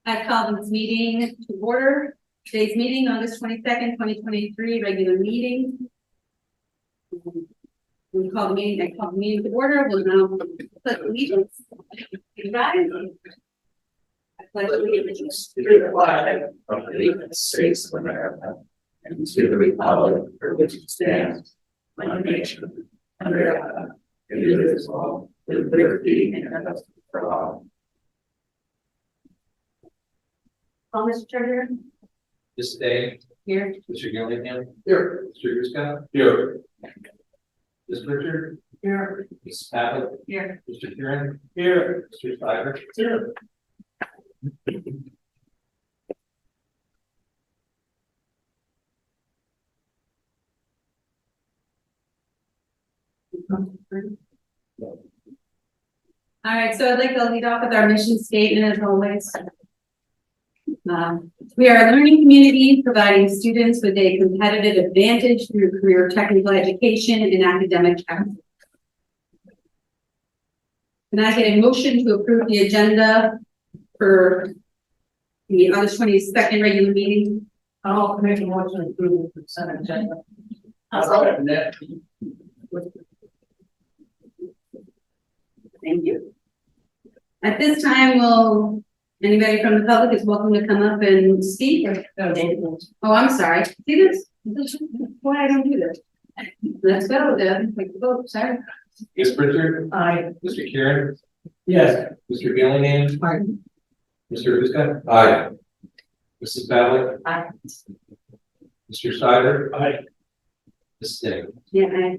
I call this meeting to order. Today's meeting, August 22nd, 2023, regular meeting. We call the meeting, I call the meeting to order. We'll now pledge allegiance. Rise. I pledge allegiance to the flag of the United States of America and to the republic for which it stands, one nation, under God, indivisible, with liberty and justice for all. Mr. Treasurer. This day, Here. Mr. Gillingham. Here. Mr. Ruska. Here. Ms. Richard. Here. Ms. Pavitt. Here. Mr. Kieran. Here. Mr. Stiver. Here. All right, so I'd like to lead off with our mission statement as always. We are a learning community providing students with a competitive advantage through career technical education and academic excellence. Can I get a motion to approve the agenda for the August 22nd regular meeting? I'll make a motion to approve the consent agenda. Thank you. At this time, will anybody from the public is welcome to come up and speak? Oh, I'm sorry. See this? Why I don't do this? Let's go, Deb. Take the vote. Sorry. Ms. Richard. Aye. Mr. Kieran. Yes. Mr. Gillingham. Aye. Mr. Ruska. Aye. Mrs. Pavitt. Aye. Mr. Stiver. Aye. Ms. Day. Yeah.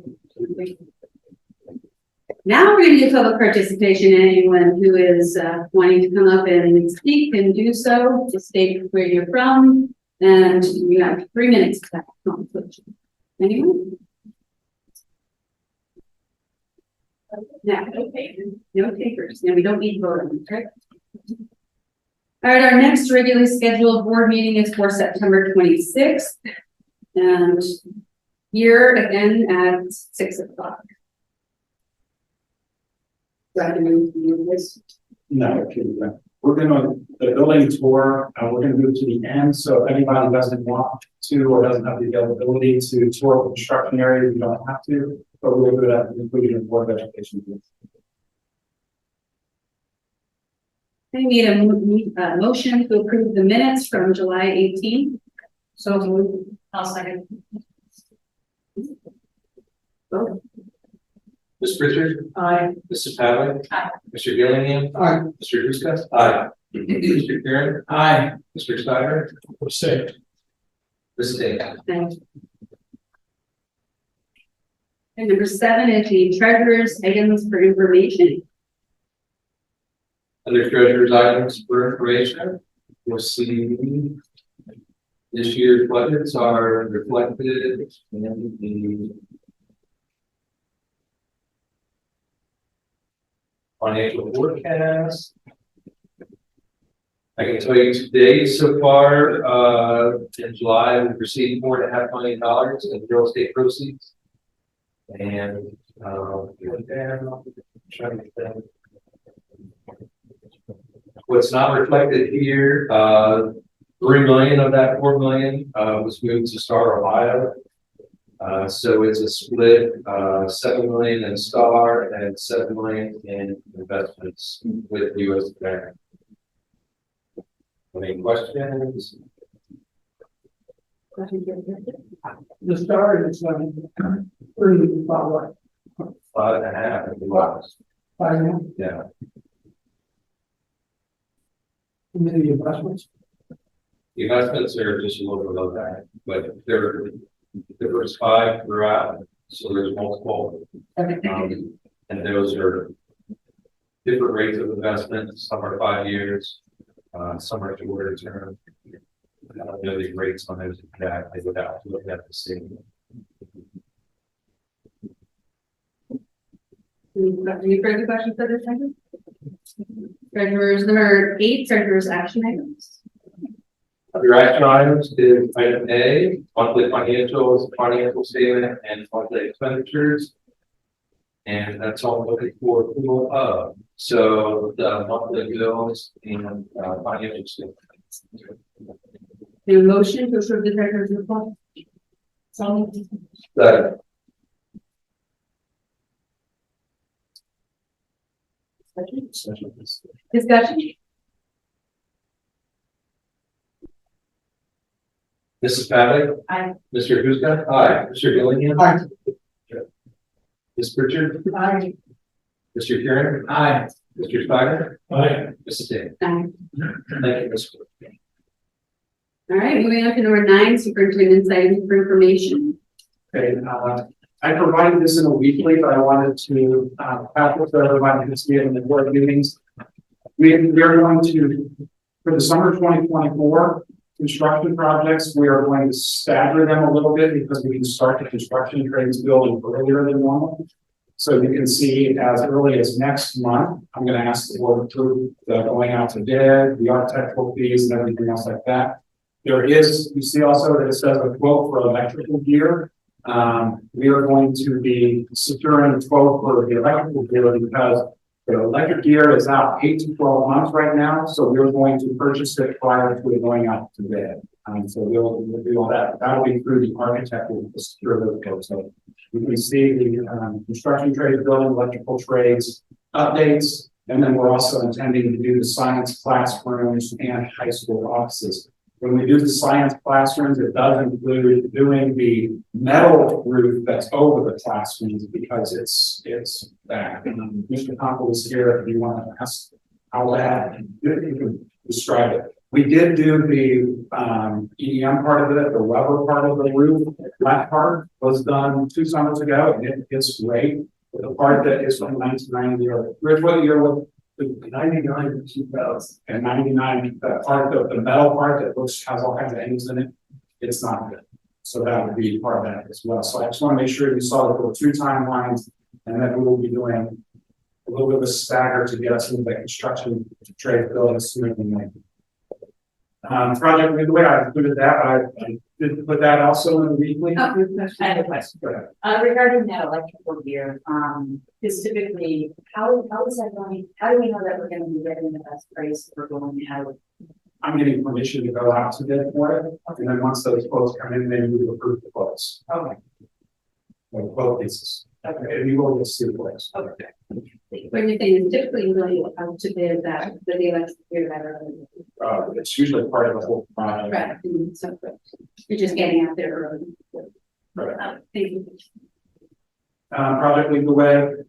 Now we're going to do public participation. Anyone who is wanting to come up and speak can do so. Just state where you're from, and you have 3 minutes to that conversation. Anyone? No takers. No, we don't need to vote on them, right? All right, our next regularly scheduled board meeting is for September 26th. And here again at 6 o'clock. No, we're gonna, the building tour, we're gonna move to the end, so if anybody doesn't want to or doesn't have the availability to tour the construction area, you don't have to, but we'll do that at the conclusion of Board of Education. I need a motion to approve the minutes from July 18th. So moved. I'll second. Vote. Ms. Richard. Aye. Mrs. Pavitt. Aye. Mr. Gillingham. Aye. Mr. Ruska. Aye. Mr. Kieran. Aye. Mr. Stiver. Say. Ms. Day. Thank you. And number 7 is the treasurer's items for information. Under treasurer's items for information, you'll see this year's budgets are reflected in the financial forecast. I can tell you today so far, in July, we've received $4.5 million in real estate proceeds. And what's not reflected here, 3 million of that 4 million was moved to Star, Ohio. So it's a split, 7 million in Star and 7 million in investments with US Bank. Any questions? The Star is early about what? 5.5 in the US. 5 million. Yeah. And then the investments. The investments are just a little below that, but they're diversified throughout, so there's multiple. And those are different rates of investment. Some are 5 years, some are shorter term. I don't know the rates on those exactly without looking at the same. Any further questions for this item? Treasurer's number 8, treasurer's action items. Your action items is item A, monthly financials, financial statement, and monthly expenditures. And that's all I'm looking for approval of. So the monthly bills and financial statements. The motion to approve the treasurer's report. So. That Discussion? Mrs. Paddock? Aye. Mr. Huska? Aye. Mr. Gillingham? Aye. Ms. Pritchard? Aye. Mr. Karen? Aye. Mr. Steiner? Aye. Mrs. Day? Aye. Thank you, Ms. Clerk. All right, moving on to number 9, superintendent's items for information. Okay, I provided this in a weekly, but I wanted to, pass it to everybody who's here in the board meetings. We're going to, for the summer 2024 construction projects, we are going to stagger them a little bit because we can start the construction trades building earlier than normal. So you can see as early as next month, I'm going to ask the board to approve the going out to bid, the architectural fees and everything else like that. There is, you see also that it says a quote for electrical gear. We are going to be securing a quote for the electrical gear because the electric gear is out 8 to 12 months right now. So we're going to purchase it prior to it going out to bid. So we'll do all that. That'll be through the architect who will secure those quotes. So you can see the construction trades building, electrical trades updates. And then we're also intending to do the science classrooms and high school offices. When we do the science classrooms, it does include doing the metal roof that's over the classrooms because it's bad. Mr. Conkle was here if you want to ask how bad, you can describe it. We did do the EM part of it, the rubber part of the roof. That part was done 2 summers ago, and it's great. The part that is from 1990 or Rich, what year was 99 to 2000 and 99, that part of the metal part that looks has all kinds of ends in it, it's not good. So that would be part of that as well. So I just want to make sure you saw that there were 2 timelines and that we will be doing a little bit of a stagger to get us into the construction trade building sooner than later. Project Midway, I included that. I did put that also in the weekly. Oh, good question. I have a question. Go ahead. Regarding that electrical gear, specifically, how is that going? How do we know that we're gonna be getting the best price if we're going out? I'm getting permission to go out to bid for it. And then once those quotes come in, then we will approve the quotes. Okay. Or quote pieces. Okay. And you will just see the quotes. Okay. When you're saying typically really out to bid that the electric gear better. It's usually part of the whole project. Right, so you're just getting out there early. Right. Thank you. Project Lead the Way.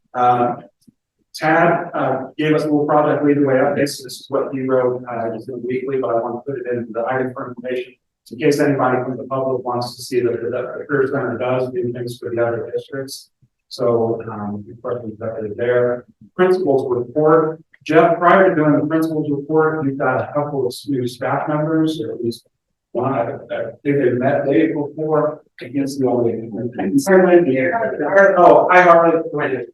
Tad gave us a little project Lead the Way updates. This is what he wrote just in the weekly, but I want to put it in the item for information in case anybody from the public wants to see that the Career Center does do things for the other districts. So the questions that are there. Principals report. Jeff, prior to doing the principals report, we've got a couple of new staff members, or at least one. I think they met day before against the only. Oh, I already.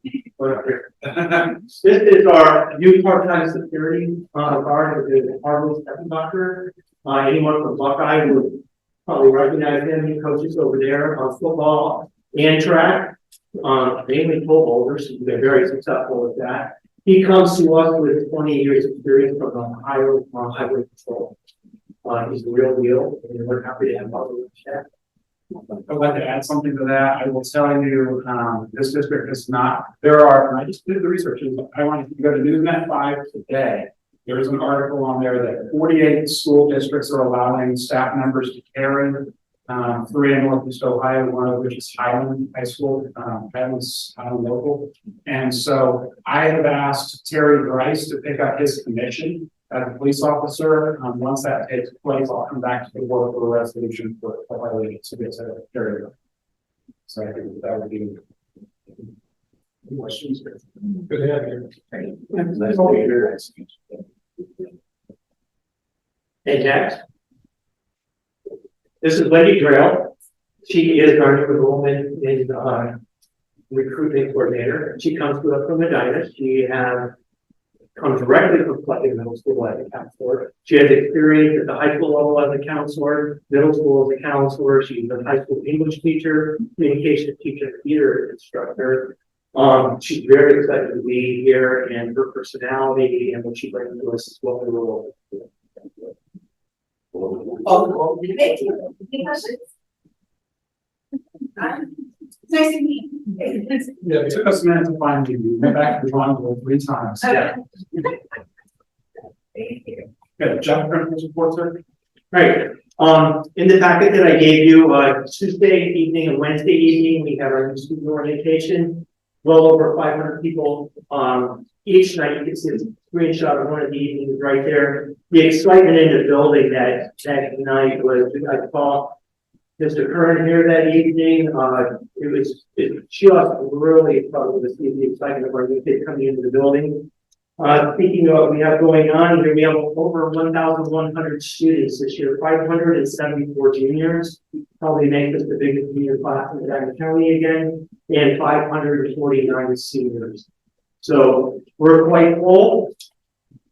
This is our new part-time security guard, the Harvard second doctor. Anyone from Buckeye would probably recognize him. He coaches over there on football and track, mainly footballers. They're very successful with that. He comes to us with 20 years experience from the highway patrol. He's the real deal, and we're happy to have him. I'd like to add something to that. I will tell you, this district is not, there are, and I just did the research, and I wanted to go to Newsnet 5 today. There's an article on there that 48 school districts are allowing staff members to carry 3 in Northeast Ohio, one of which is Highland High School, Highland local. And so I have asked Terry Grice to pick up his commission as a police officer. Once that takes place, I'll come back to the board for a resolution for Highland to get to carry. So I think that would be. Questions? Good to have you. Hey, next. This is Wendy Drell. She is our new enrollment in recruiting coordinator. She comes to us from Medina. She has come directly from Flushing Middle School as a counselor. She has experience at the high school level as a counselor, middle school as a counselor. She's a high school English teacher, communication teacher, theater instructor. She's very excited to be here, and her personality and what she brings to us is what we will. Oh, thank you. Any questions? Nice to meet you. Yeah, it took us a minute to find you. We went back to the drawing board 3 times. Okay. Yeah, Jeff, principal's report, sir? Right, in the packet that I gave you, Tuesday evening and Wednesday evening, we have our new student orientation. Well over 500 people, each night. You can see a screenshot of one of the evenings right there. The excitement in the building that night was, I saw Mr. Kern here that evening. It was just really fun to see the excitement of our new kids coming into the building. Speaking of what we have going on here, we have over 1,100 students this year, 574 juniors, probably make this the biggest junior class in Medina County again, and 549 seniors. So we're quite full.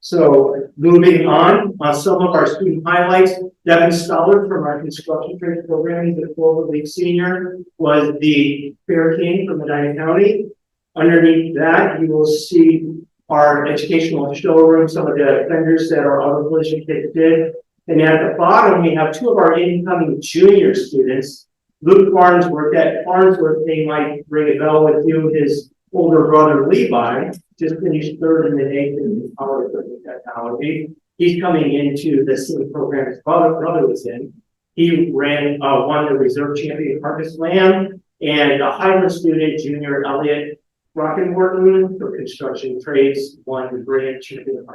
So moving on, some of our student highlights. Devin Stoller from our construction trades program, he's a 12-week senior, was the fair king from Medina County. Underneath that, you will see our educational showroom, some of the vendors that our auto collision kids did. And at the bottom, we have 2 of our incoming junior students. Luke Farnsworth, at Farnsworth, they might ring a bell with you. His older brother Levi just finished 3rd in the nation in power equipment technology. He's coming into the same program his brother was in. He won the reserve champion Carcass Lamb, and a Highland student, junior Elliott Rockenworten for construction trades, won the grand champion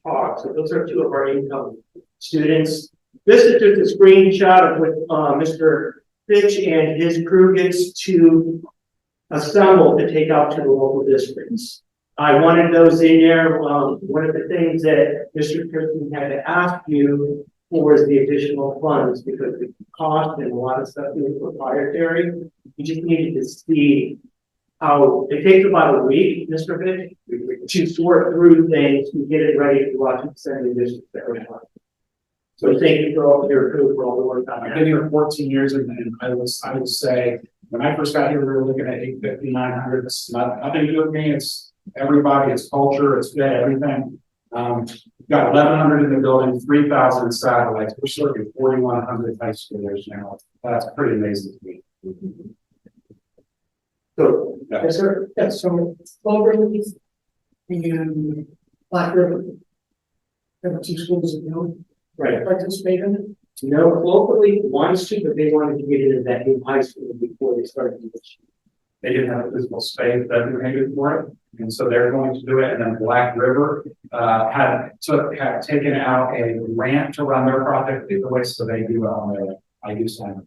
Hog. So those are 2 of our incoming students. This is just a screenshot of what Mr. Fitch and his crew gets to assemble to take out to the local districts. I wanted those in there. One of the things that Mr. Kirsten had to ask you for is the additional funds, because the cost and a lot of stuff is proprietary. You just needed to see how it takes about a week, Mr. Fitch, to sort through things to get it ready to watch and send the district to everyone. So thank you for all your crew for all the work on I've that. been here 14 years, and I would say, when I first got here, we were looking at 850, 900. It's nothing to do with me. It's everybody, it's culture, it's fit, everything. We've got 1,100 in the building, 3,000 satellites. We're serving 4,100 high schoolers now. That's pretty amazing to me. So, Yes, sir. Yes, so Cloverleaf and Black River. There were 2 schools that don't right. participate in it. No, locally wants to, but they wanted to get into that new high school before they started this. They didn't have a physical space designated for it, and so they're going to do it. And then Black River had taken out a grant to run their project the way, so they do it on their IU sign.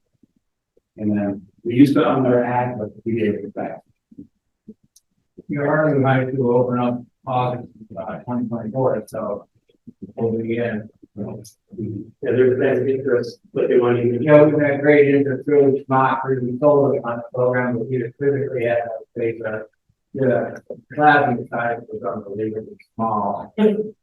And then we used it on their ad, but we gave it back. You're already going to open up August 2024, so over the end. Yeah, there's been interest, but they want to. You know, we've had great interest, really smart, really sold on the program, but we physically had to face the classroom size was unbelievably small. And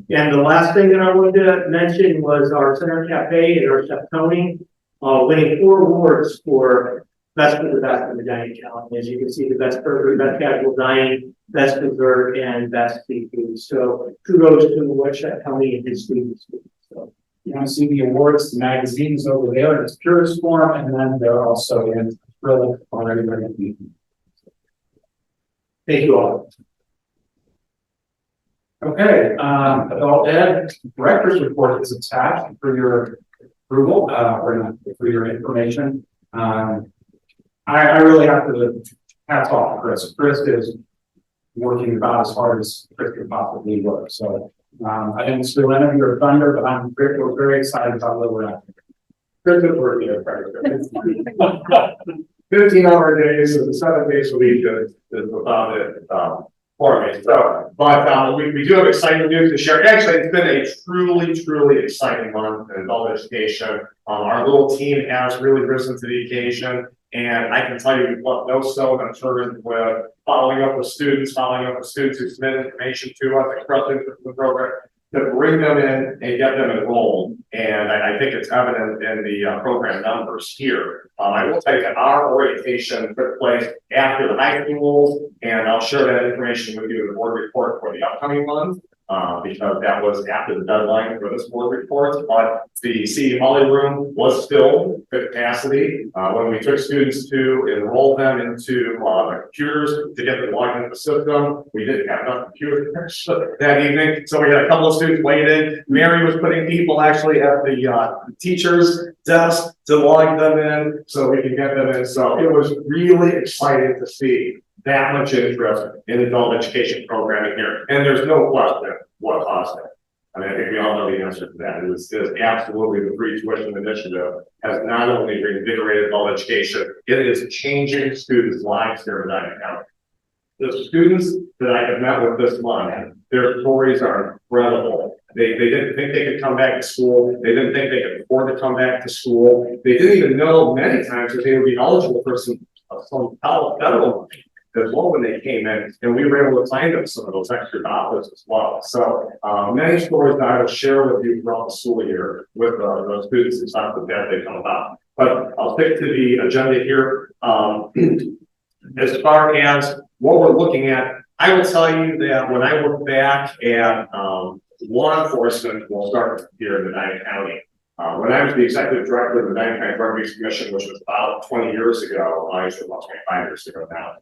the last thing that I wanted to mention was our Center Cafe and our Chef Tony, winning 4 awards for best of the best in the dining challenge. As you can see, the best burger, best casual dining, best dessert, and best seafood. So kudos to what Chef Tony and his students do. So You want to see the awards, the magazines over there in its purest form, and then they're also in acrylic on everybody. thank you all. Okay, adult ed director's report is attached for your approval, or for your information. I really have to hats off to Chris. Chris is working about as hard as Chris could possibly work. So I didn't steal any of your thunder, but I'm very excited about where we're at. Chris is working at 15-hour days and 7 days a week is about it for me. So, but we do have exciting news to share. Actually, it's been a truly exciting month in adult education. Our little team has really risen to the occasion. And I can tell you what no stone unturned with following up with students who submit information to us, express interest in the program, to bring them in and get them enrolled. And I think it's evident in the program numbers here. I will tell you that our orientation took place after the high school, and I'll share that information with you in the board report for the upcoming month. Because that was after the deadline for this board report, but the CE Poly room was filled to capacity. When we took students to enroll them into the computers to get them logged into the system, we didn't have enough computers that evening, so we had a couple of students waiting. Mary was putting people actually at the teacher's desk to log them in so we could get them in. So it was really exciting to see that much interest in adult education programming here. And there's no question what caused it. I mean, I think we all know the answer to that. It was absolutely the free tuition initiative has not only reinvigorated adult education, it is changing students' lives here in Medina County. The students that I have met with this month, their stories are incredible. They didn't think they could come back to school. They didn't think they could afford to come back to school. They didn't even know many times that they would be eligible for some federal money as well when they came in, and we were able to find them some of those extra dollars as well. So many stories that I will share with you throughout the school year with those students and stuff that they come about. But I'll stick to the agenda here. As far as what we're looking at, I will tell you that when I look back at law enforcement, we'll start here in Medina County. When I was the executive director of the Medina County Drug Abuse Commission, which was about 20 years ago, I was about 25 years ago now.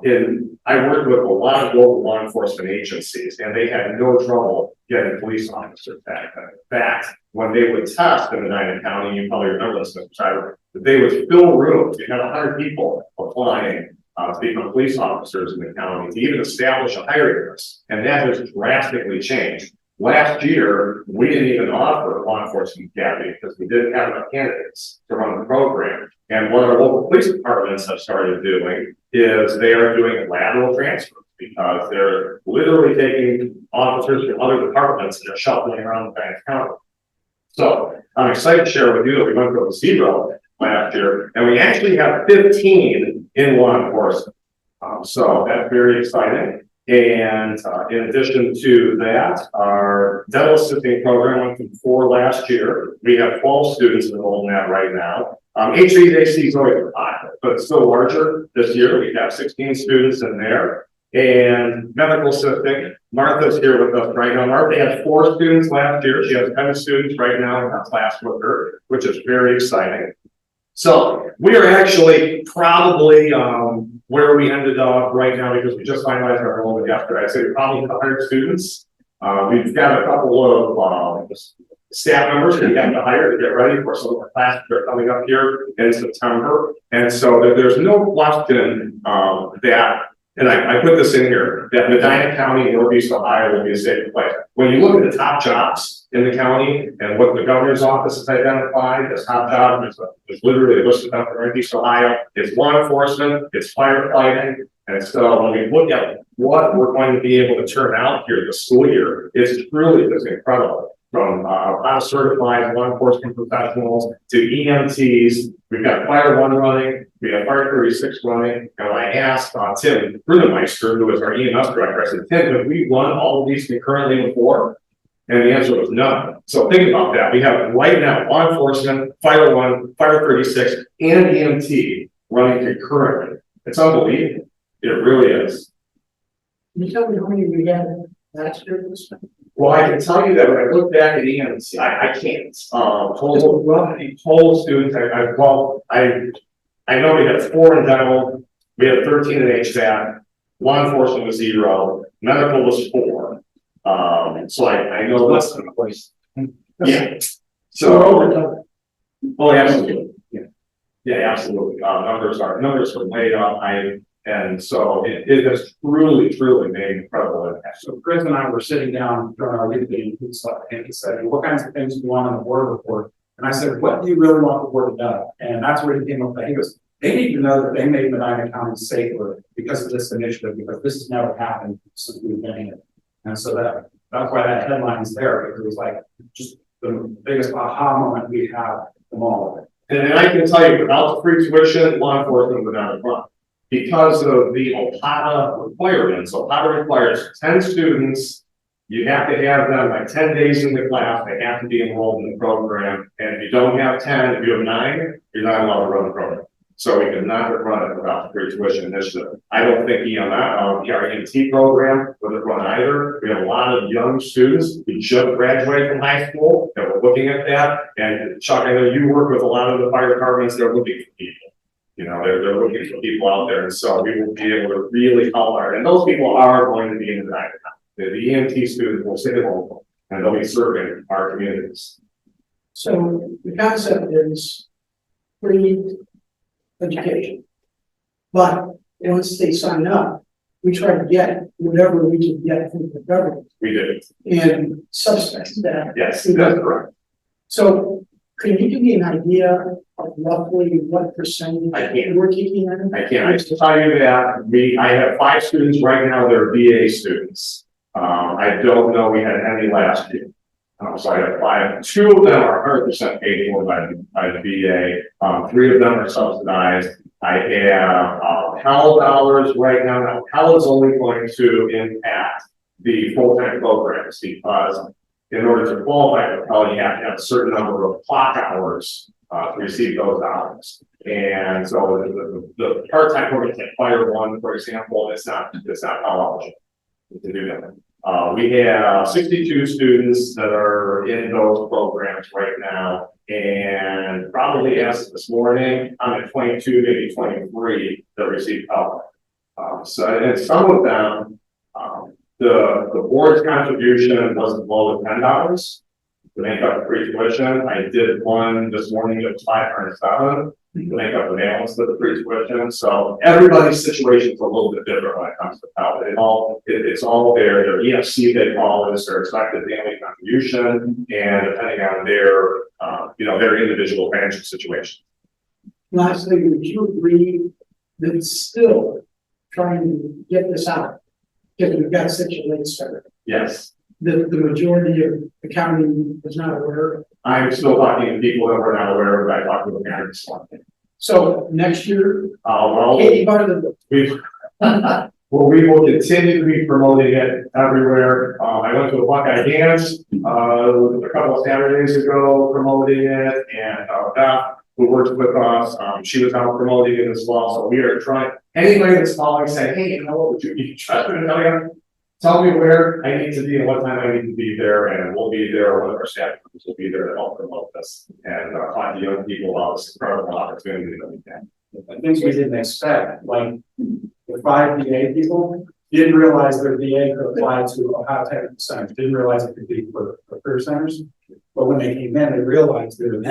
And I worked with a lot of local law enforcement agencies, and they had no trouble getting police officers back then. In fact, when they would test in Medina County, you probably remember this, Mr. Schreiber, they would fill rooms. You had 100 people applying to become police officers in the county to even establish a hiring list, and that has drastically changed. Last year, we didn't even offer a law enforcement academy because we didn't have enough candidates to run the program. And what our local police departments have started doing is they are doing lateral transfers because they're literally taking officers from other departments and they're shuffling around the county. So I'm excited to share with you that we went from 0 last year, and we actually have 15 in law enforcement. So that's very exciting. And in addition to that, our dental assisting program went from 4 last year. We have 12 students enrolled in that right now. HVAC is always high, but it's still larger this year. We have 16 students in there. And medical assisting, Martha's here with us right now. Martha had 4 students last year. She has 10 students right now in our class with her, which is very exciting. So we are actually probably where we ended up right now because we just finalized our enrollment yesterday. I say probably 100 students. We've got a couple of staff members we have to hire to get ready for some of the classes that are coming up here in September. And so there's no question that, and I put this in here, that Medina County and Northeast Ohio will be a safe place. When you look at the top jobs in the county and what the governor's office has identified as top jobs, there's literally listed down for Northeast Ohio. It's law enforcement, it's firefighting. And so when we look at what we're going to be able to turn out here this school year, it's truly just incredible. From a lot of certified law enforcement professionals to EMTs, we've got Fire 1 running, we have Fire 36 running, and I asked Tim Brunnemeister, who is our EMS director, I said, Tim, have we run all of these concurrently before? And the answer was no. So think about that. We have right now law enforcement, Fire 1, Fire 36, and EMT running concurrently. It's unbelievable. It really is. Can you tell me how many we had last year? Well, I can tell you that when I look back at EMT, I can't. Total students, I know we had 4 in dental, we had 13 in HVAC, law enforcement was 0, medical was 4. So I know less than a place. Yeah. So, oh, absolutely. Yeah, absolutely. Numbers are way up. And so it has truly made incredible impact. So Chris and I were sitting down during our weekly meeting, and he said, what kinds of things do you want on the board report? And I said, what do you really want the board to know? And that's where he came up with. He goes, they need to know that they made Medina County safer because of this initiative, because this has never happened since we've been here. And so that's why that headline is there, because it was like just the biggest aha moment we have from all of it. And I can tell you, without the free tuition, law enforcement would not have run. Because of the OPATA requirements, OPATA requires 10 students You have to have them like 10 days in the class, they have to be enrolled in the program, and if you don't have 10, if you have 9, you're not allowed to run the program. So we cannot run it without free tuition initiative. I don't think the EMT program would run either. We have a lot of young students who just graduated from high school that were looking at that. And Chuck, I know you work with a lot of the fire departments, they're looking for people. You know, they're looking for people out there. And so we will be able to really help our, and those people are going to be in the night. The EMT students will stay local and they'll be serving our communities. So the concept is free education. But once they sign up, we try to get whatever we can get from the government We did. and subsidize that. Yes, that's correct. So can you give me an idea of roughly what percentage I can't. we're taking in? I can't, I just tell you that I have 5 students right now, they're VA students. I don't know we had any last year. So I have 5, 2 of them are 100% paid for by the VA. 3 of them are subsidized. I have Pell dollars right now. Now Pell is only going to impact the full-time programs because in order to qualify for Pell, you have to have a certain number of clock hours to receive those dollars. And so the part-time programs like Fire One, for example, it's not Pell eligible to do that. We have 62 students that are in those programs right now, and probably as of this morning, I'm at 22, maybe 23 that receive help. So, and some of them, the board's contribution wasn't below $10 to make up free tuition. I did one this morning that was $507 to make up the balance of the free tuition. So everybody's situation is a little bit different when it comes to Pell. It's all their EFC, they call this, their expected daily contribution, and depending on their individual financial situation. Lastly, would you agree that it's still trying to get this out? Because we've got such a late start. Yes. The majority of the county is not aware. I'm still talking to people that were not aware of it. I talked to the parents. So next year, Well, Katie Barton, we will continue to be promoting it everywhere. I went to a Buckeye dance, a couple of Saturdays ago promoting it, and, Beth, who works with us, she was out promoting it as well. So we are trying, anybody that's calling saying, hey, you know what, would you be interested in telling them? Tell me where I need to be and what time I need to be there, and we'll be there. One of our staff members will be there to help promote this and talk to young people about this incredible opportunity that we can. And things we didn't expect, like the 5 VA people didn't realize their VA could apply to Ohio Technical Center, didn't realize it could be for career centers. But when they came in, they realized they were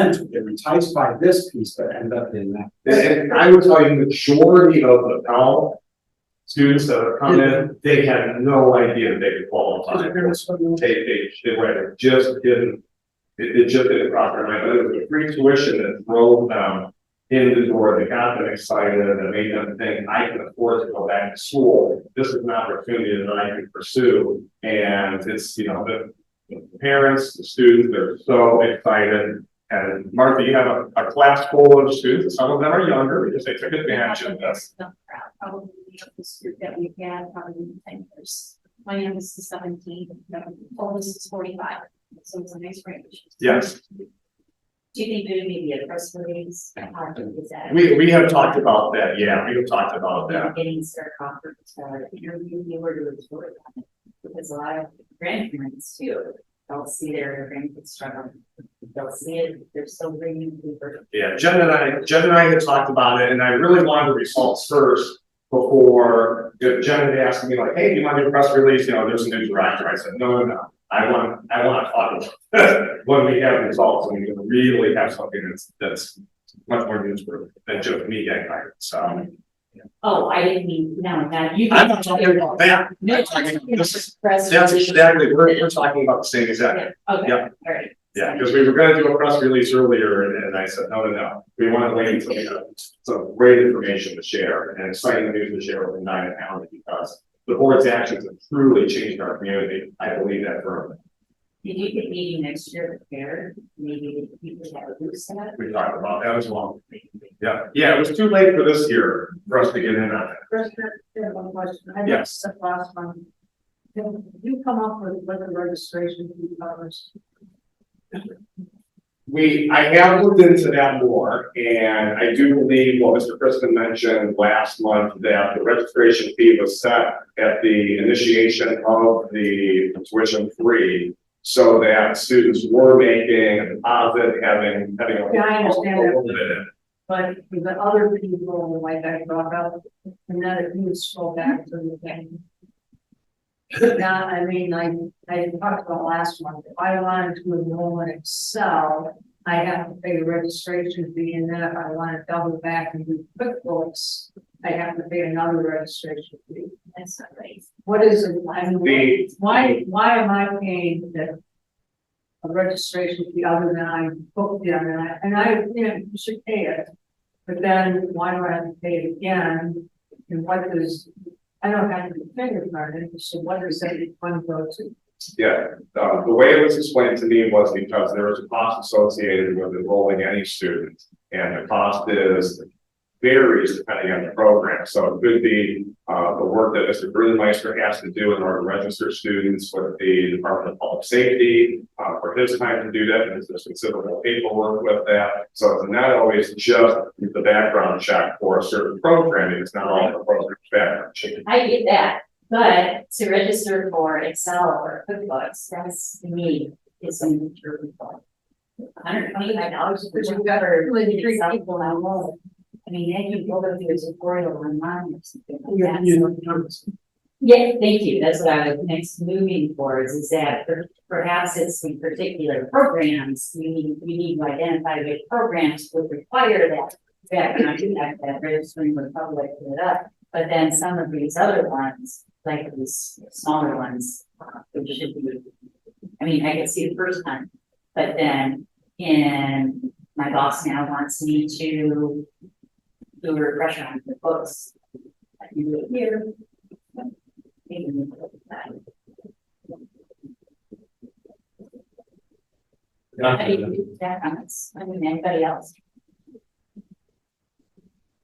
enticed by this piece that ended up in that. And I would tell you, the majority of the Pell students that have come in, they had no idea that they could qualify. It just didn't cross their mind, but it was the free tuition that drove them in the door. They got them excited and made them think, I can afford to go back to school. This is an opportunity that I can pursue. And it's, the parents, the students, they're so excited. And Martha, you have a class full of students. Some of them are younger because they took advantage of this. Probably the group that we've had probably 10 years. My youngest is 17, the oldest is 45, so it's a nice range. Yes. Do you think there may be a press release? Is that? We have talked about that. Yeah, we have talked about that. Getting Sarah Crawford to interview you or to report on it, because a lot of grandparents too, they'll see their grandkids struggle. They'll see it, they're still bringing people. Yeah, Jen and I had talked about it, and I really wanted the results first before Jen had asked me like, hey, do you want to do a press release? There's a new director. I said, no. I want to talk about it when we have results and we can really have something that's much more newsworthy than just me getting hired. So. Oh, I didn't mean, no, not you. I'm not talking about that. That's exactly, we're talking about the same exact. Okay, Yeah. all right. Yeah, because we were going to do a press release earlier and I said, no. We want to wait until we have some great information to share and exciting news to share with the 9 County because the board's actions have truly changed our community. I believe that firmly. Did you get meeting next year prepared? Maybe people have a loose set? We talked about that as well. Yeah, it was too late for this year for us to get in on it. First, one question. I Yes. missed the last one. Can you come up with what the registration fee covers? I have looked into that more, and I do believe what Mr. Crispin mentioned last month, that the registration fee was set at the initiation of the tuition free, so that students were making a deposit, having a. Yeah, I understand that. a little bit. But the other people, like I brought up, and then if you scroll back to the thing. Now, I mean, I talked about last month, if I wanted to enroll in Excel, I have to pay a registration fee, and then if I want to double back and do QuickBooks, I have to pay another registration fee. That's not right. What is it, I mean, The- why am I paying a registration fee other than I booked it, and I, you know, you should pay it. But then why do I have to pay it again? And what is, I don't have to fingerprint it, so what is that one go to? Yeah, the way it was explained to me was because there was a cost associated with enrolling any student, and the cost varies depending on the program. So it could be the work that Mr. Grunmeister has to do in order to register students with the Department of Public Safety for his time to do that, because there's considerable paperwork with that. So it's not always just the background check for a certain program, it's not all the program background check. I get that, but to register for Excel or QuickBooks, that's to me, is a major report. $125 for Excel people I won't. I mean, they can go to a tutorial online or something like Yeah, that. you know, numbers. Yeah, thank you. That's what I was next moving towards, is that perhaps it's in particular programs, we need to identify which programs would require that background check, that registering with public it up. But then some of these other ones, like these smaller ones, which should be, I mean, I can see the first time, but then my boss now wants me to do a refresher on the books. I can do it here. Maybe we can look at that. How do you do that on this? I mean, anybody else?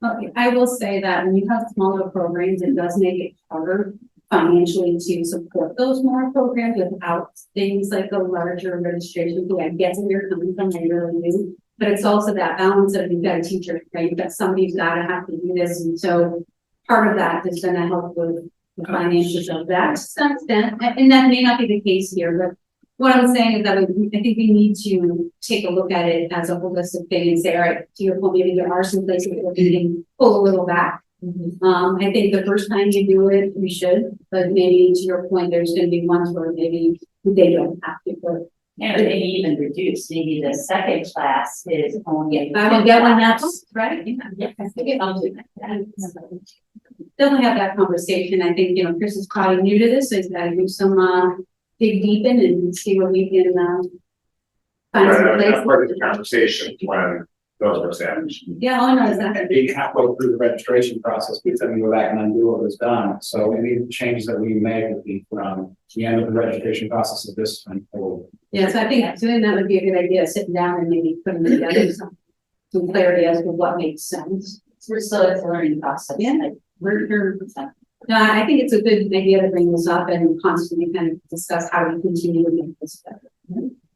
Okay, I will say that when you have smaller programs, it does make it harder financially to support those smaller programs without things like a larger registration fee. I guess where you're coming from, I really do. But it's also that balance of you've got a teacher, right? You've got somebody who's gotta have to do this. And so part of that is gonna help with the finances of that to some extent. And that may not be the case here, but what I'm saying is that I think we need to take a look at it as a holistic thing and say, all right, to your point, maybe there are some places where we can pull a little back. I think the first time you do it, we should, but maybe to your point, there's gonna be ones where maybe they don't have to, but Yeah, maybe even reduce, maybe the second class is only. I will get one that's right. Yeah, I think I'll do that. Definitely have that conversation. I think, Chris is probably new to this, so he's gotta do some, dig deep in and see what we can, find some Right, that's part of the places. conversation when those were established. Yeah, all I know is that. Being halfway through the registration process, we then go back and undo what was done. So any of the changes that we make would be from the end of the registration process of this time forward. Yeah, so I think doing that would be a good idea, sitting down and maybe putting together some clarity as to what makes sense. We're still at the learning process. Yeah. Like, We're, no, I think it's a good idea to bring this up and constantly kind of discuss how we continue to make this better.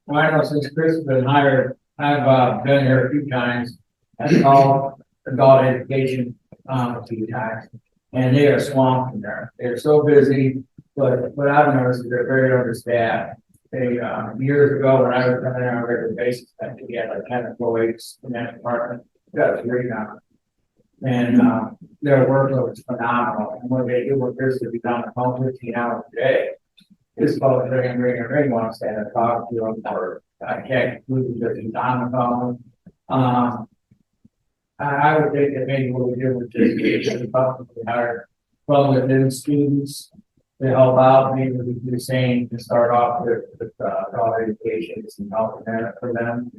Well, I know since Chris has been hired, I've been here a few times, and called adult education a few times. And they are swamped in there. They're so busy, but what I've noticed is they're very understaffed. They, years ago, when I was coming in on a regular basis, I think we had like 10 employees in that department. That was great now. And their workload is phenomenal. And when they do what Chris would be done at home 15 hours a day, this fellow ring wants to have a talk to him, or I can't conclude that he's on the phone. I would think that maybe what we do with this possibly hire from within students to help out, maybe we do the same to start off with adult education and help for them.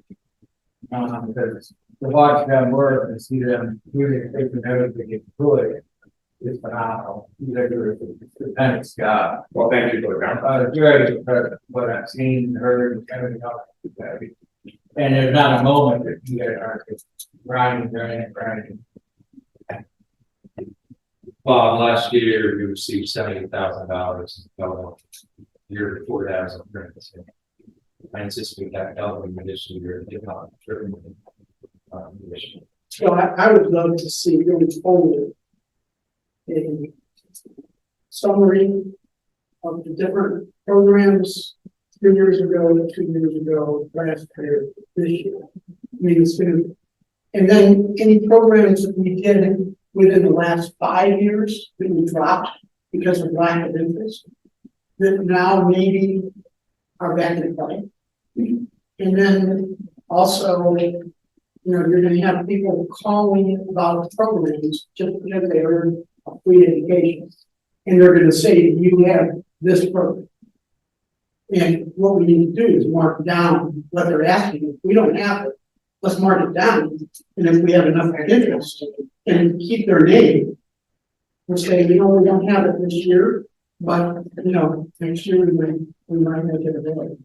Because to watch them work and see them really taking everything they could is phenomenal. They're doing a tremendous job. Well, thank you for the comment. Very impressed with what I've seen, heard, and everything else. And there's not a moment that you guys aren't just grinding. Bob, last year you received $70,000. Year before that was grants. I anticipate that doubling this year, if not tripling. This year. So I would love to see going forward a summary of the different programs 3 years ago, 2 years ago, last year, this year. I mean, it's been, and then any programs that we did within the last 5 years that we dropped because of lack of interest, that now maybe are back in play. And then also, you know, you're gonna have people calling about programs just because they earn a free education. And they're gonna say, you have this program. And what we need to do is mark down what they're asking. If we don't have it, let's mark it down. And if we have enough interest and keep their name, we'll say, you know, we don't have it this year, but, you know, next year we might make it available.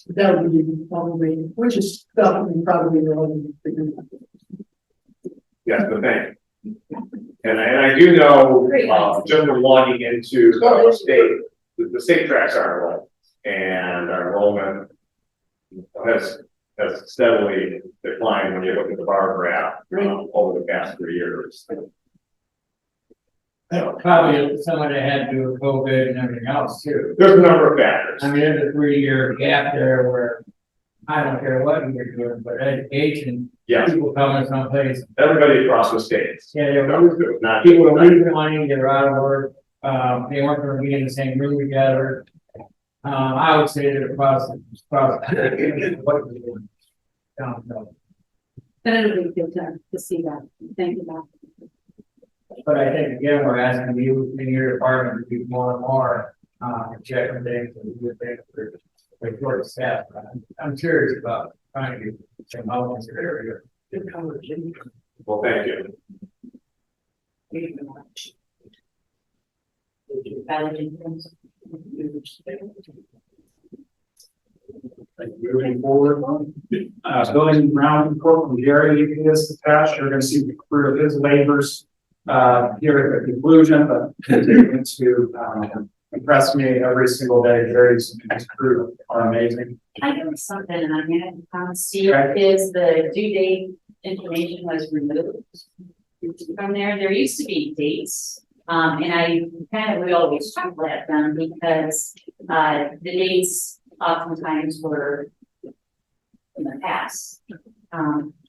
That would be probably, which is stuff we probably really figure out. Yes, but thank you. And I do know, just from logging into the state, the state tracks our enrollment, and our enrollment has steadily declined when you look at the bar graph over the past 3 years. Probably some of it had to do with COVID and everything else too. There's a number of factors. I mean, there's a 3-year gap there where I don't care what you're doing, but education, Yes, people coming someplace. everybody across the states. Yeah, they're Not people are losing money, they're out of work, they weren't gonna be in the same room together. I would say that across. But it'll be good to see that. Thank you, Bob. But I think again, we're asking you in your department to do more and more, checking things and do things for short staff. I'm curious about trying to do some elements of area. Well, thank you. Moving forward, building ground report from Gary is attached. You're going to see the career of his labors here at the conclusion, but continuing to impress me every single day. Gary's crew are amazing. I know something on here, see is the due date information was removed from there. There used to be dates, and I we always chuckle at them because the dates oftentimes were in the past.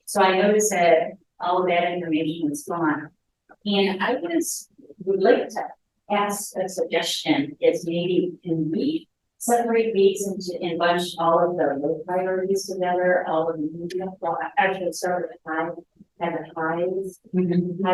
So I noticed that all of that information is gone. And I would like to ask a suggestion is maybe can we separate these and bunch all of the low priorities together, all of the medium, well, actually start with high, have a high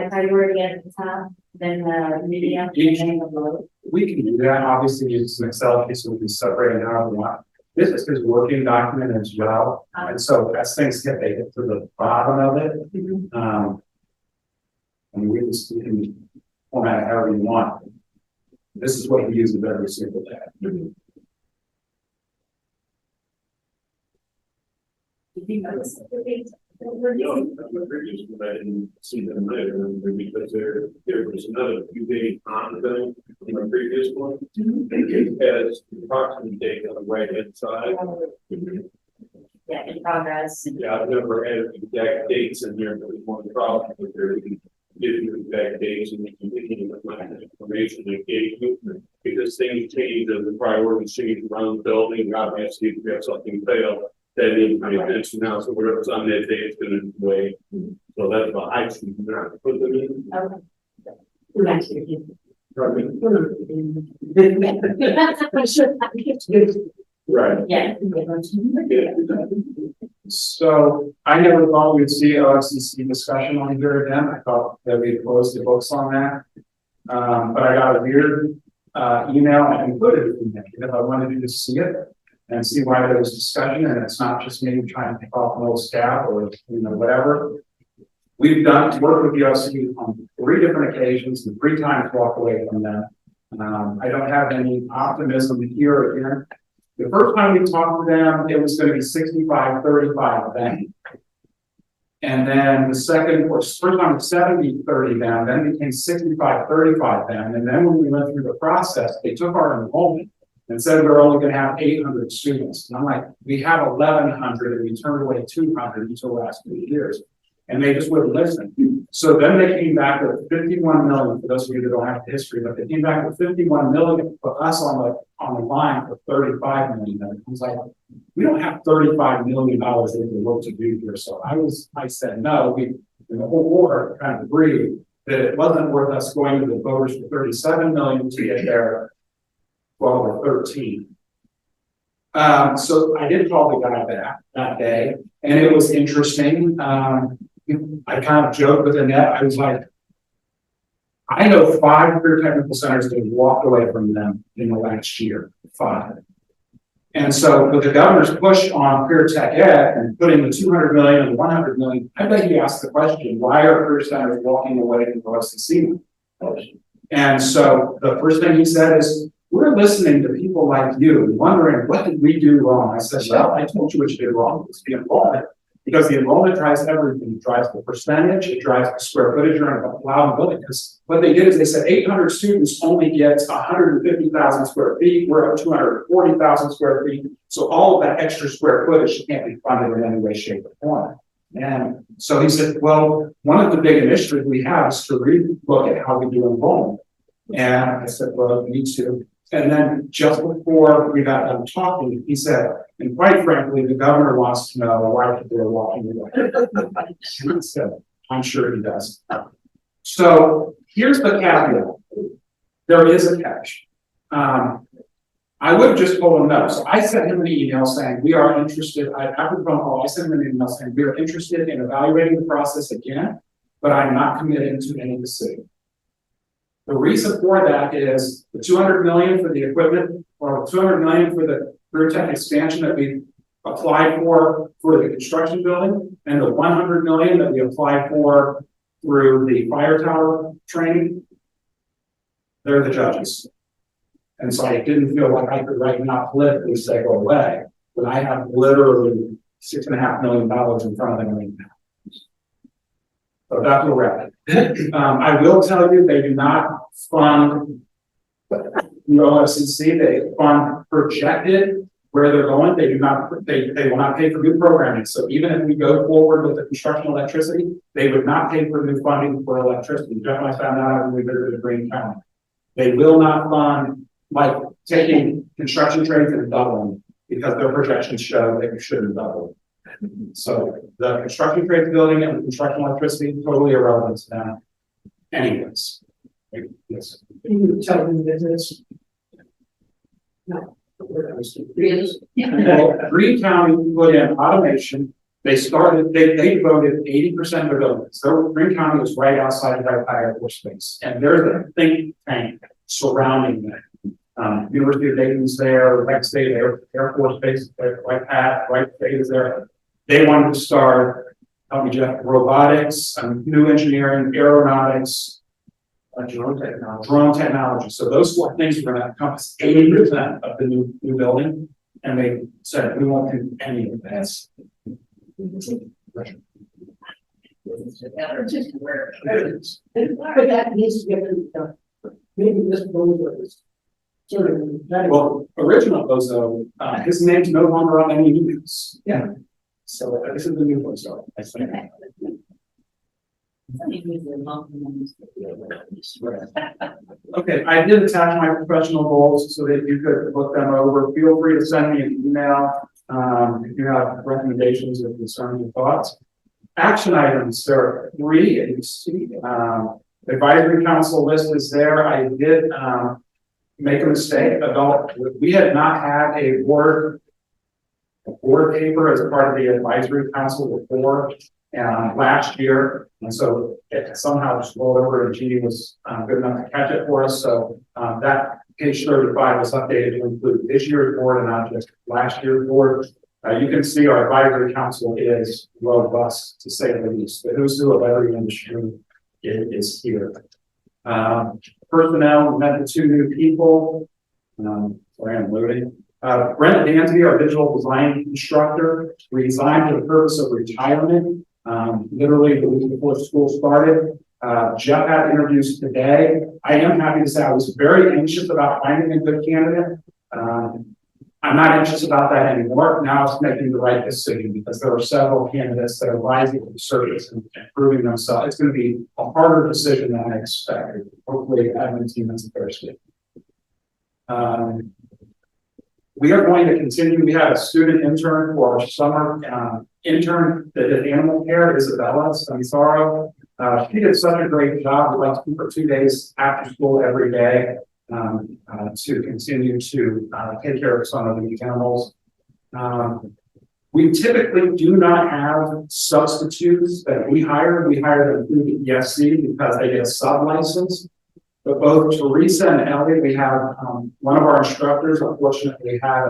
priority at the top, then the medium, and then the low. We can do that. Obviously, use an Excel piece so we can separate it however we want. This is his working document as well. And so as things get, they get to the bottom of it. And we can format it however you want. This is what we use every single day. Did you notice the dates? I didn't see them later because there was another few days on them in the previous one. It has the approximate date on the right hand side. Yeah, in progress. Yeah, I've never had exact dates in there, but it's one of the problems with there. We can give you exact dates and you can continue to find information and engagement because things change and the priorities change around the building. Obviously, if we have something fail, that needs to be attention now. So whatever's on that day, it's going to wait. So that's why I choose not to put them in. Right. Yeah. So I never thought we'd see MCCC discussion on here again. I thought that we'd close the books on that. But I got a weird email and included it in there because I wanted you to see it and see why there was discussion, and it's not just me trying to pick off an old staff or whatever. We've done work with the OC on 3 different occasions and 3 times walk away from them. I don't have any optimism here again. The first time we talked to them, it was going to be 65-35 then. And then the second was first time was 70-30 them, then became 65-35 them. And then when we went through the process, they took our enrollment and said we're only going to have 800 students. And I'm like, we have 1,100 and we turned away 200 until the last 2 years. And they just wouldn't listen. So then they came back with 51 million, for those of you that don't have the history, but they came back with 51 million for us on the line for 35 million. And I was like, we don't have $35 million that we work to do here. So I said, no, we, in the whole board kind of agreed that it wasn't worth us going to the voters for 37 million to get there 12 or 13. So I did call the guy back that day, and it was interesting. I kind of joked with Annette. I was like, I know 5 career technical centers that walked away from them in the last year, 5. And so with the governor's push on career tech ed and putting the 200 million and 100 million, I bet he asked the question, why are career centers walking away from the OSCC? And so the first thing he said is, we're listening to people like you and wondering, what did we do wrong? I said, well, I told you what you did wrong. It's the enrollment. Because the enrollment drives everything. It drives the percentage, it drives the square footage you're allowed to building. Because what they did is they said 800 students only gets 150,000 square feet. We're at 240,000 square feet. So all of that extra square footage can't be funded in any way, shape, or form. And so he said, well, one of the big initiatives we have is to look at how we do enrollment. And I said, well, we need to. And then just before we got done talking, he said, and quite frankly, the governor wants to know why people are walking away. And I said, I'm sure he does. So here's the caveat. There is a catch. I would have just told him no. So I sent him an email saying, we are interested. After the phone call, I sent him an email saying, we are interested in evaluating the process again, but I'm not committing to any decision. The reason for that is the 200 million for the equipment, or 200 million for the career tech expansion that we applied for the construction building, and the 100 million that we applied for through the fire tower training. They're the judges. And so I didn't feel like I could right now politically say go away, but I have literally $6.5 million in front of them right now. So that's where we're at. I will tell you, they do not fund the OFCC. They fund projected where they're going. They do not. They will not pay for new programming. So even if we go forward with the construction electricity, they would not pay for new funding for electricity. Jeff and I found out when we visited Green County. They will not fund like taking construction trades and doubling because their projections show that you shouldn't double. So the construction trades building and the construction electricity totally irrelevant to them. Anyways. Yes. You tell them business. No. Really? Well, Green County put in automation. They devoted 80% of their buildings. So Green County was right outside of our Air Force Base. And there's a think tank surrounding that. University of Dayton's there, Wright State Air Force Base, Wright State is there. They wanted to start, help me Jeff, robotics, new engineering, aeronautics, drone technology. So those 4 things are going to encompass 80% of the new building. And they said, we won't do any of that. That needs to get done. Maybe this building is sort of. Well, original Bozo, his name's no longer on any news. Yeah. So this is the new one. So I think. Okay, I did attach my professional goals so that you could look them over. Feel free to send me an email if you have recommendations or concerns or thoughts. Action items, there are 3, and you see the advisory council list is there. I did make a mistake about, we had not had a board paper as part of the advisory council before last year. And so it somehow just rolled over and Jeannie was good enough to catch it for us. So that page 35 was updated to include this year's board and not just last year's board. You can see our advisory council is robust, to say the least. The who's who of every industry is here. Personnel, we met the 2 new people. Sorry, I'm loading. Brent Danty, our digital design instructor, resigned for the purpose of retirement. literally the week before school started. Jeff had interviews today. I am happy to say I was very anxious about finding a good candidate. I'm not anxious about that anymore. Now it's making the right decision because there are several candidates that are rising to the surface and proving themselves. It's going to be a harder decision than I expected. Hopefully, admin team is thirsty. We are going to continue. We have a student intern for our summer intern that did animal care, Isabella Stanisaro. She did such a great job. We'd like to keep her 2 days after school every day to continue to take care of some of these animals. We typically do not have substitutes that we hire. We hire them through the ESC because they get a sub license. But both Teresa and Ellie, we have one of our instructors, unfortunately, had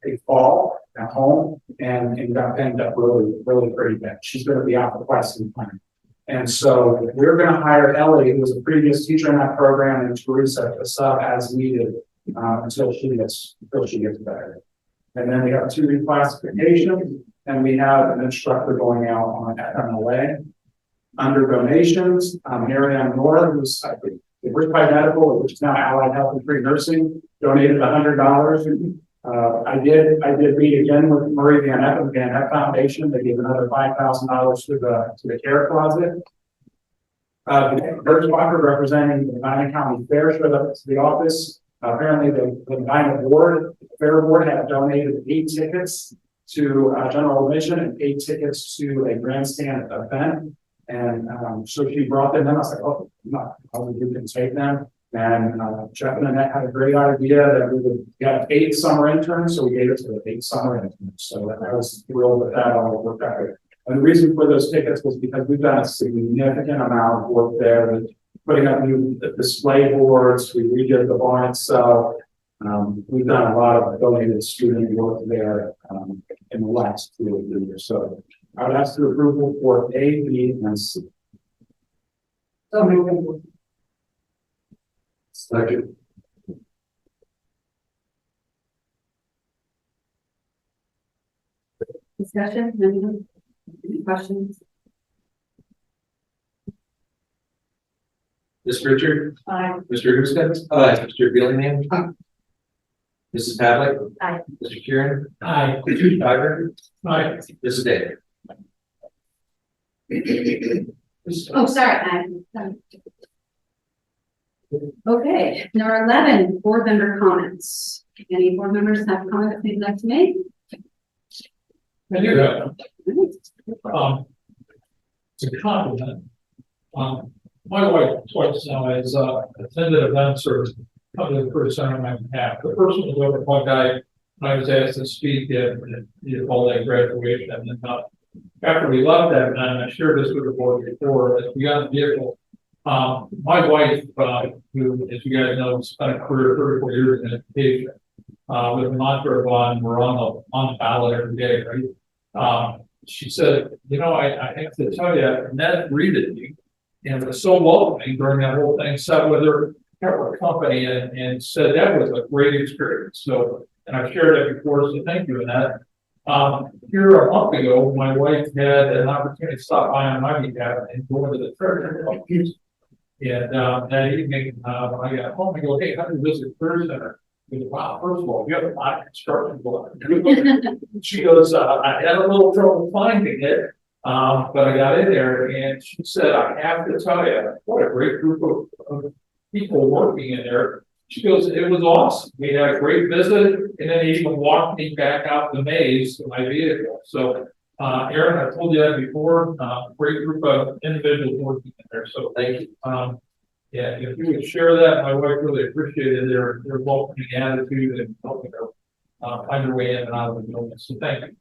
a fall at home and got banged up really pretty bad. She's going to be out for quite some time. And so we're going to hire Ellie, who was a previous teacher in that program, and Teresa to sub as needed until she gets better. And then we have 2 reclassifications, and we have an instructor going out on FMLA. Under donations, Marianne Nora, who's Riverside Medical, which is now Allied Health and Free Nursing, donated $100. I did meet again with Marie Van Epp and the Van Epp Foundation. They gave another $5,000 to the care closet. Birchwalker, representing the Medina County Fair, showed up to the office. Apparently, the Medina Board, the Fair Board, had donated 8 tickets to general admission and 8 tickets to a grandstand event. And so she brought them in. I was like, oh, no, you can take them. And Jeff and Annette had a great idea that we had 8 summer interns, so we gave it to the 8 summer interns. So I was thrilled with that. All worked out. And the reason for those tickets was because we've done a significant amount of work there with putting up new display boards. We redid the barn itself. We've done a lot of donated student work there in the last 2 or 3 years. So I would ask for approval for A, B, and C. Second. Discussion, anyone? Any questions? Ms. Richard? Aye. Mr. Houston? Aye. Mr. Billingham? Aye. Mrs. Hadley? Aye. Mr. Kieran? Aye. Mr. Schreiber? Aye. Mrs. Day? Oh, sorry. Okay, number 11, board member comments. Any board members have comments they'd like to make? I do have, it's a compliment. My wife twice now has, attended events or come to the first time on my behalf. The first one was over Buckeye, and I was asked to speak at all that graduation, and then, after we left that, and I shared this with the board before, as we got in the vehicle, my wife, who, as you guys know, spent a career of 34 years in education, with a mantra of we're on the ballot every day, right? She said, you know, I have to tell you, Ned greeted me and was so welcoming during that whole thing, sat with her company and said that was a great experience. So, and I've shared that before, so thank you, Annette. Here a month ago, my wife had an opportunity to stop by on my behalf and go into the church. And that evening, when I got home, I go, hey, how do you visit Career Center? I go, wow, first of all, we have a lot of construction going on. She goes, I had a little trouble finding it, but I got in there and she said, I have to tell you, what a great group of people working in there. She goes, it was awesome. We had a great visit, and then he even walked me back out the maze to my vehicle. So, Aaron, I told you that before, great group of individuals working in there. So Thank you. yeah, if you would share that, my wife really appreciated their welcoming attitude and helping her find her way in and out of the building. So thank you.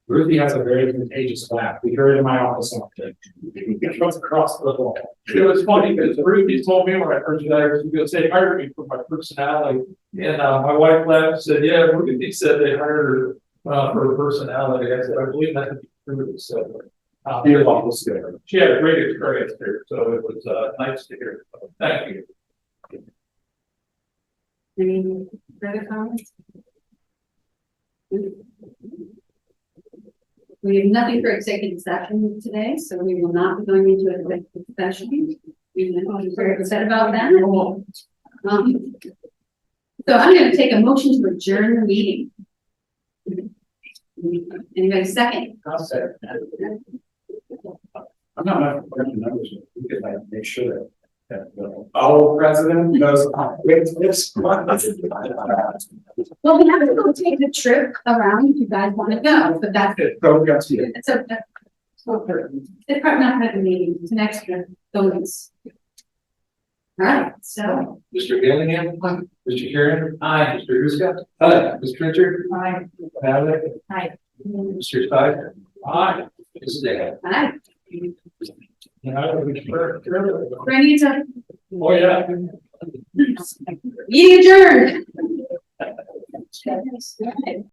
Ruthie has a very contagious laugh. We heard it in my office often. It goes across the wall. It was funny because Ruthie told me when I first got here, she was going to say, hired me for my personality. And my wife laughed and said, yeah, Ruthie said they hired her for her personality. I said, I believe that to be true. So she had a great experience here. So it was nice to hear. So, thank you. Any further comments? We have nothing for executive session today, so we will not be going into executive session. We're very upset about that. So I'm gonna take a motion to adjourn the meeting. Anybody second? I'll say. I'm not running numbers, we could like make sure that our president knows. Well, we have to go take the trip around if you guys wanna go, but that's, So we got to you. it's a, it's probably not having a meeting, it's an extra bonus. All right, so. Mr. Dillingham, Mr. Karen, aye, Mr. Ruska, aye, Mr. Richard, Aye. Aye. Mr. Spicer, aye, Mrs. Day. Hi, And I would be sure. Randy, to Oh, yeah. meeting adjourned.